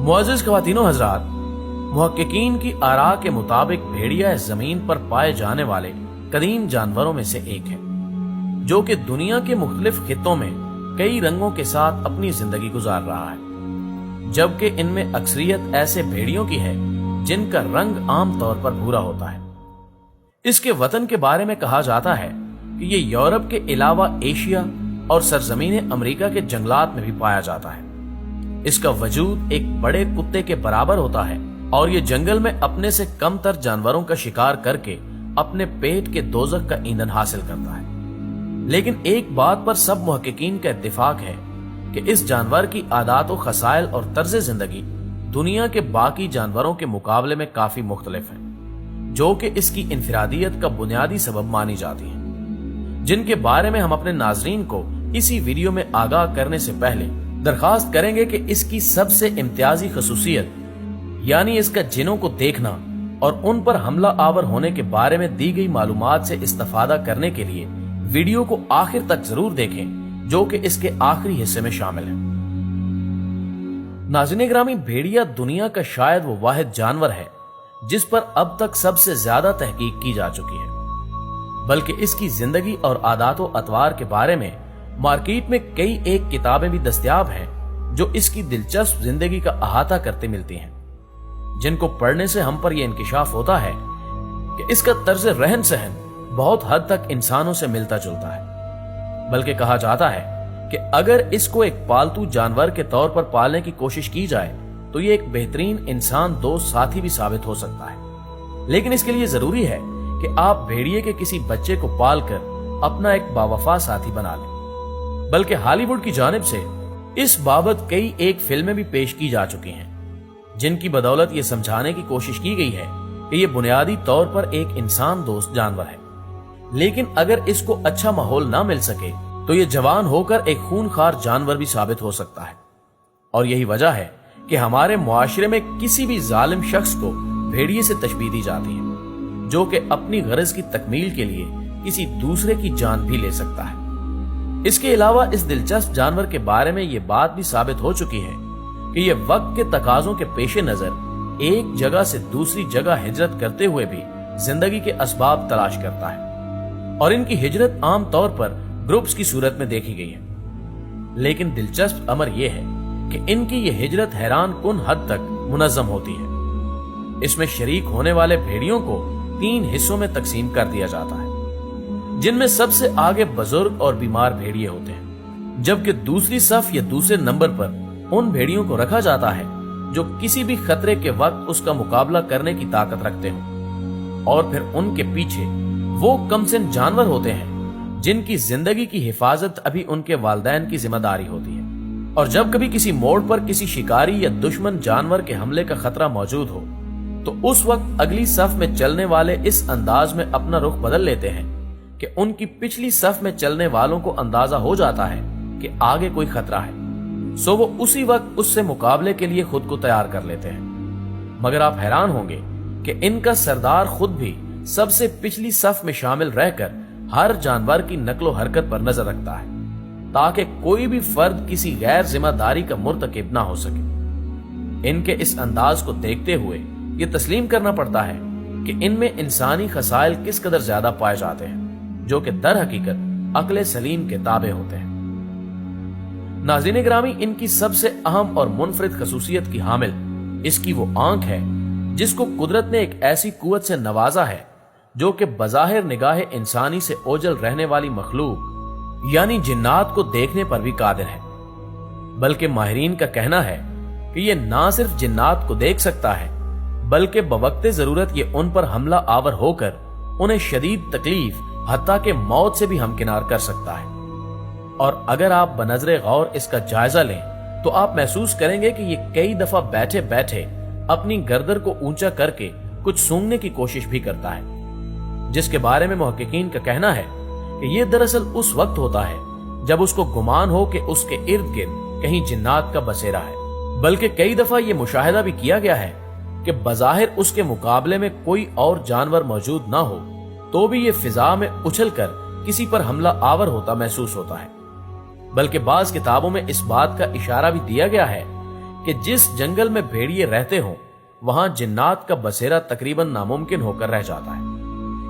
मुअज़्ज़िज़ ख़वातीनो हज़रात, मुहक्किकीन की आरा के मुताबिक भेड़िया जमीन पर पाए जाने वाले कदीम जानवरों में से एक है, जो कि दुनिया के मुख्तलिफ खित्तों में कई रंगों के साथ अपनी जिंदगी गुजार रहा है, जबकि इनमें अक्सरियत ऐसे भेड़ियों की है जिनका रंग आम तौर पर भूरा होता है। इसके वतन के बारे में कहा जाता है कि ये यूरोप के अलावा एशिया और सरजमीन अमेरिका के जंगलात में भी पाया जाता है। इसका वजूद एक बड़े कुत्ते के बराबर होता है और ये जंगल में अपने से कम तर जानवरों का शिकार करके अपने पेट के दोज़ख का ईंधन हासिल करता है। लेकिन एक बात पर सब मुहक्किकीन का इत्तिफाक है कि इस जानवर की आदात व खसाइल और तर्ज जिंदगी दुनिया के बाकी जानवरों के मुकाबले में काफी मुख्तलिफ है, जो कि इसकी इनफिरादियत का बुनियादी सबब मानी जाती है, जिनके बारे में हम अपने नाजरीन को इसी वीडियो में आगाह करने से पहले दरखास्त करेंगे कि इसकी सबसे इम्तियाजी खसूसियत यानी इसका जिनों को देखना और उन पर हमला आवर होने के बारे में दी गई मालूमात से इस्तेफादा करने के लिए वीडियो को आखिर तक जरूर देखें, जो कि इसके आखिरी हिस्से में शामिल है। नाज़रीन ग्रामी, भेड़िया दुनिया का शायद वो वाहिद जानवर है जिस पर अब तक सबसे ज्यादा तहकीक की जा चुकी है, बल्कि इसकी जिंदगी और आदातो अतवार के बारे में मार्केट में कई एक किताबें भी दस्तयाब हैं जो इसकी दिलचस्प जिंदगी का अहाता करते मिलती हैं, जिनको पढ़ने से हम पर यह इंकिशाफ होता है कि इसका तर्ज रहन सहन बहुत हद तक इंसानों से मिलता जुलता है। बल्कि कहा जाता है कि अगर इसको एक पालतू जानवर के तौर पर पालने की कोशिश की जाए तो ये एक बेहतरीन इंसान दोस्त साथी भी साबित हो सकता है। लेकिन इसके लिए जरूरी है कि आप भेड़िए के किसी बच्चे को पालकर अपना एक बावफा साथी बना लें। बल्कि हॉलीवुड की जानिब से इस बाबत कई एक फिल्में भी पेश की जा चुकी हैं, जिनकी बदौलत ये समझाने की कोशिश की गई है कि ये बुनियादी तौर पर एक इंसान दोस्त जानवर है, लेकिन अगर इसको अच्छा माहौल ना मिल सके तो ये जवान होकर एक खूनखार जानवर भी साबित हो सकता है। और यही वजह है कि हमारे मुआशरे में किसी भी जालिम शख्स को भेड़िए से तशबीह दी जाती है, जो कि अपनी गरज की तकमील के लिए किसी दूसरे की जान भी ले सकता है। इसके अलावा इस दिलचस्प जानवर के बारे में ये बात भी साबित हो चुकी है कि ये वक्त के तकाजों के पेश नजर एक जगह से दूसरी जगह हिजरत करते हुए भी जिंदगी के असबाब तलाश करता है, और इनकी हिजरत आम तौर पर ग्रुप्स की सूरत में देखी गई है। लेकिन दिलचस्प अमर यह है कि इनकी यह हिजरत हैरान कुन हद तक मुनज़्ज़म होती है। इसमें शरीक होने वाले भेड़ियों को 3 हिस्सों में तकसीम कर दिया जाता है, जिनमें सबसे आगे बुजुर्ग और बीमार भेड़िए होते हैं, जबकि दूसरी सफ या दूसरे नंबर पर उन भेड़ियों को रखा जाता है जो किसी भी खतरे के वक्त उसका मुकाबला करने की ताकत रखते हों, और फिर उनके पीछे वो कमसिन जानवर होते हैं जिनकी जिंदगी की हिफाजत अभी उनके वालिदैन की जिम्मेदारी होती है। और जब कभी किसी मोड़ पर किसी शिकारी या दुश्मन जानवर के हमले का खतरा मौजूद हो तो उस वक्त अगली सफ में चलने वाले इस अंदाज में अपना रुख बदल लेते हैं कि उनकी पिछली सफ में चलने वालों को अंदाजा हो जाता है कि आगे कोई खतरा है, सो वो उसी वक्त उससे मुकाबले के लिए खुद को तैयार कर लेते हैं। मगर आप हैरान होंगे कि इनका सरदार खुद भी सबसे पिछली सफ में शामिल रहकर हर जानवर की नकलो हरकत पर नजर रखता है, ताकि कोई भी फर्द किसी गैर जिम्मेदारी का मुर्तकिब ना हो सके। इनके इस अंदाज को देखते हुए ये तस्लीम करना पड़ता है कि इनमें इंसानी खसाइल किस कदर ज्यादा पाए जाते हैं, जो कि दर हकीकत अक्ले सलीम के ताबे होते हैं। नाज़रीन ग्रामी, इनकी सबसे अहम और मुनफरिद खसूसियत की हामिल इसकी वो आंख है जिसको कुदरत ने एक ऐसी कुव्वत से नवाजा है जो कि बज़ाहिर निगाहे इंसानी से ओझल रहने वाली मखलूक यानी जिन्नात को देखने पर भी कादिर है। बल्कि माहिरीन का कहना है कि ये ना सिर्फ जिन्नात को देख सकता है, बल्कि बवक्ते जरूरत ये उन पर हमला आवर होकर उन्हें शदीद तकलीफ हत्ता के मौत से भी हमकिनार कर सकता है। और अगर आप बनज़रे गौर इसका जायजा लें तो आप महसूस करेंगे कि ये कई दफा बैठे बैठे अपनी गर्दन को ऊंचा करके कुछ सूंघने की कोशिश भी करता है, जिसके बारे में मुहक्किकीन का कहना है कि ये दरअसल उस वक्त होता है जब उसको गुमान हो कि उसके इर्द गिर्द कहीं जिन्नात का बसेरा है। बल्कि कई दफा ये मुशाहिदा भी किया गया है कि बज़ाहिर उसके मुकाबले में कोई और जानवर मौजूद ना हो तो भी ये फिजा में उछलकर किसी पर हमला आवर होता महसूस होता है। बल्कि बाज किताबों में इस बात का इशारा भी दिया गया है कि जिस जंगल में भेड़िए रहते हों वहां जिन्नात का बसेरा तकरीबन नामुमकिन होकर रह जाता है,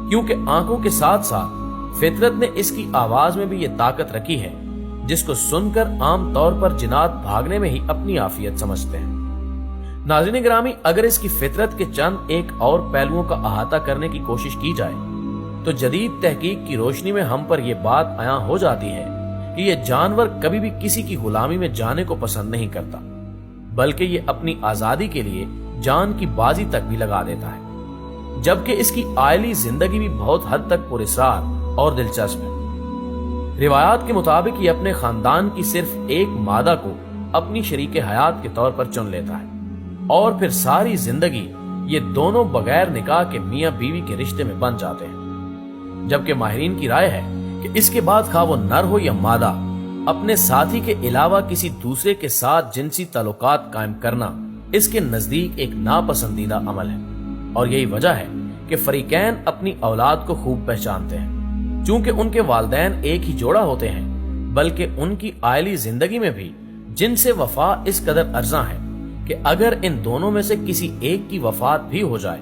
क्योंकि आंखों के साथ साथ फितरत ने इसकी आवाज में भी ये ताकत रखी है जिसको सुनकर आम तौर पर जिन्नात भागने में ही अपनी आफियत समझते हैं। नाज़रीन गिरामी, अगर इसकी फितरत के चंद एक और पहलुओं का अहाता करने की कोशिश की जाए तो जदीद तहकीक की रोशनी में हम पर यह बात आया हो जाती है कि यह जानवर कभी भी किसी की गुलामी में जाने को पसंद नहीं करता, बल्कि ये अपनी आजादी के लिए जान की बाजी तक भी लगा देता है, जबकि इसकी आयली जिंदगी भी बहुत हद तक पुरस्कार और दिलचस्प है। रिवायात के मुताबिक ये अपने खानदान की सिर्फ एक मादा को अपनी शरीके हयात के तौर पर चुन लेता है और फिर सारी जिंदगी ये दोनों बगैर निकाह के मियां बीवी के रिश्ते में बन जाते हैं। जबकि माहिरीन की राय है कि इसके बाद खा वो नर हो या मादा, अपने साथी के अलावा किसी दूसरे के साथ जिनसी ताल्लुकात कायम करना इसके नजदीक एक नापसंदीदा अमल है। और यही वजह है कि फरीकैन अपनी औलाद को खूब पहचानते हैं, चूंकि उनके वालिदैन एक ही जोड़ा होते हैं, बल्कि उनकी आयली जिंदगी में भी जिनसे वफा इस कदर अर्जा है कि अगर इन दोनों में से किसी एक की वफात भी हो जाए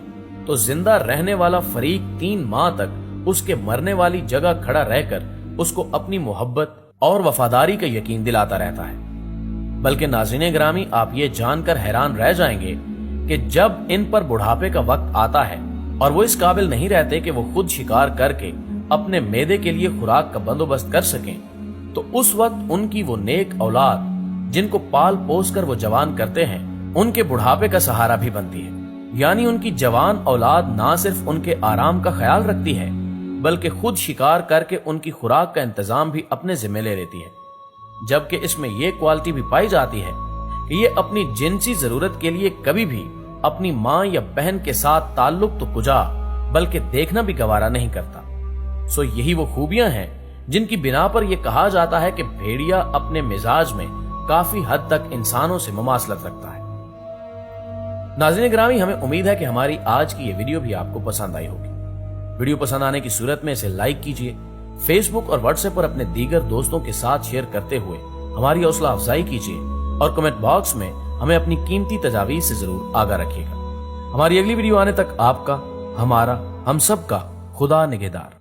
तो जिंदा रहने वाला फरीक 3 माह तक उसके मरने वाली जगह खड़ा रहकर उसको अपनी मोहब्बत और वफादारी का यकीन दिलाता रहता है। बल्कि नाज़रीन गिरामी, आप ये जानकर हैरान रह जाएंगे कि जब इन पर बुढ़ापे का वक्त आता है और वो इस काबिल नहीं रहते कि वो खुद शिकार करके अपने मेदे के लिए खुराक का बंदोबस्त कर सकें, तो उस वक्त उनकी वो नेक औलाद जिनको पाल पोस कर वो जवान करते हैं, उनके बुढ़ापे का सहारा भी बनती है। यानी उनकी जवान औलाद ना सिर्फ उनके आराम का ख्याल रखती है, बल्कि खुद शिकार करके उनकी खुराक का इंतजाम भी अपने जिम्मे ले लेती है। जबकि इसमें यह क्वालिटी भी पाई जाती है कि ये अपनी जिनसी जरूरत के लिए कभी भी अपनी माँ या बहन के साथ ताल्लुक तो कुजा बल्कि देखना भी गवारा नहीं करता। सो यही वो खूबियां हैं जिनकी बिना पर यह कहा जाता है कि भेड़िया अपने मिजाज में काफी हद तक इंसानों से मुमासलत रखता है। नाज़रीन गिरामी, हमें उम्मीद है कि हमारी आज की ये वीडियो भी आपको पसंद आई होगी। वीडियो पसंद आने की सूरत में इसे लाइक कीजिए, फेसबुक और व्हाट्सएप पर अपने दीगर दोस्तों के साथ शेयर करते हुए हमारी हौसला अफजाई कीजिए और कमेंट बॉक्स में हमें अपनी कीमती तजावीज़ से जरूर आगाह रखिएगा। हमारी अगली वीडियो आने तक आपका, हमारा, हम सब का खुदा निगहदार।